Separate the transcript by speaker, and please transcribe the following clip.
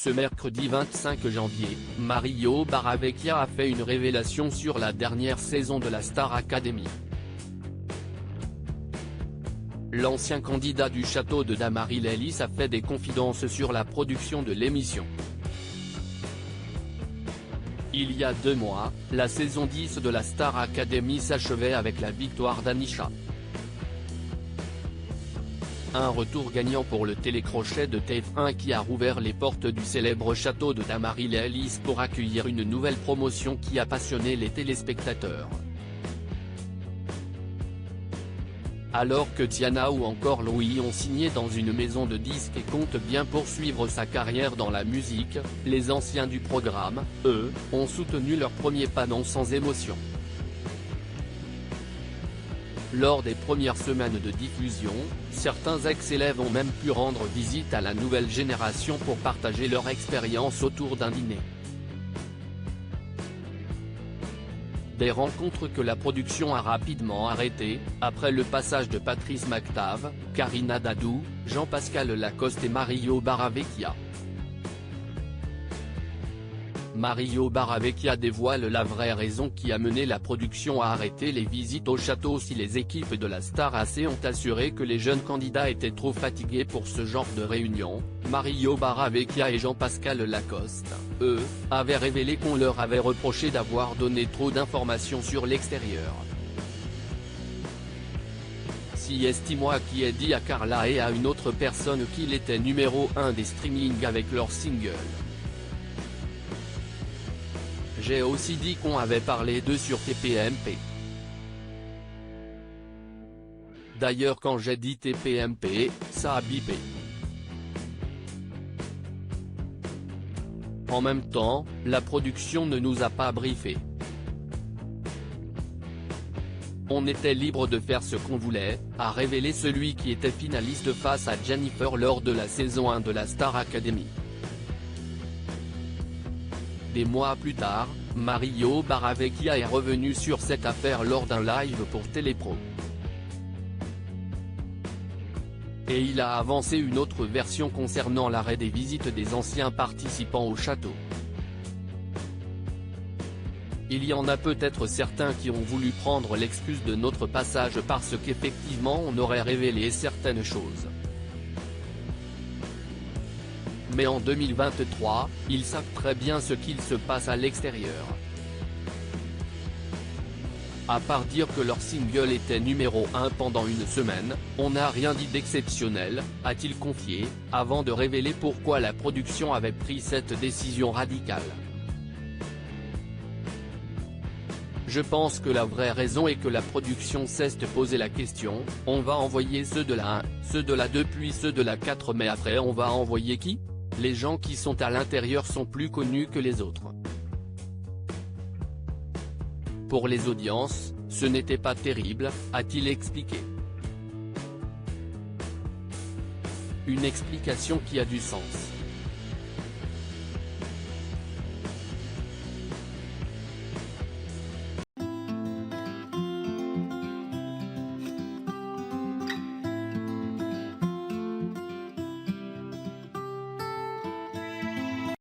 Speaker 1: Ce mercredi 25 janvier, Mario Barravecchia a fait une révélation sur la dernière saison de la Star Academy. L'ancien candidat du château de Dammaril-Ellis a fait des confidences sur la production de l'émission. Il y a 2 mois, la saison 10 de la Star Academy s'achevait avec la victoire d'Anisha. Un retour gagnant pour le télécrochet de TF1 qui a rouvert les portes du célèbre château de Dammaril-Ellis pour accueillir une nouvelle promotion qui a passionné les téléspectateurs. Alors que Tiana ou encore Louis ont signé dans une maison de disques et comptent bien poursuivre sa carrière dans la musique, les anciens du programme, eux, ont soutenu leur premier pas non sans émotion. Lors des premières semaines de diffusion, certains ex-élèves ont même pu rendre visite à la nouvelle génération pour partager leur expérience autour d'un dîner. Des rencontres que la production a rapidement arrêtées, après le passage de Patrice McTav, Karina Dadou, Jean-Pascal Lacoste et Mario Barravecchia. Mario Barravecchia dévoile la vraie raison qui a mené la production à arrêter les visites au château si les équipes de la Star AC ont assuré que les jeunes candidats étaient trop fatigués pour ce genre de réunion. Mario Barravecchia et Jean-Pascal Lacoste, eux, avaient révélé qu'on leur avait reproché d'avoir donné trop d'informations sur l'extérieur. Si estime-moi qui ai dit à Carla et à une autre personne qu'il était numéro 1 des streamings avec leur single. J'ai aussi dit qu'on avait parlé d'eux sur TPMP. D'ailleurs quand j'ai dit TPMP, ça a bipé. En même temps, la production ne nous a pas briefé. On était libre de faire ce qu'on voulait, a révélé celui qui était finaliste face à Jennifer lors de la saison 1 de la Star Academy. Des mois plus tard, Mario Barravecchia est revenu sur cette affaire lors d'un live pour Télépro. Et il a avancé une autre version concernant l'arrêt des visites des anciens participants au château. Il y en a peut-être certains qui ont voulu prendre l'excuse de notre passage parce qu'effectivement on aurait révélé certaines choses. Mais en 2023, ils savent très bien ce qu'il se passe à l'extérieur. À part dire que leur single était numéro 1 pendant une semaine, on n'a rien dit d'exceptionnel, a-t-il confié, avant de révéler pourquoi la production avait pris cette décision radicale. Je pense que la vraie raison est que la production cesse de poser la question, on va envoyer ceux de la 1, ceux de la 2 puis ceux de la 4 mais après on va envoyer qui ? Les gens qui sont à l'intérieur sont plus connus que les autres. Pour les audiences, ce n'était pas terrible, a-t-il expliqué. Une explication qui a du sens.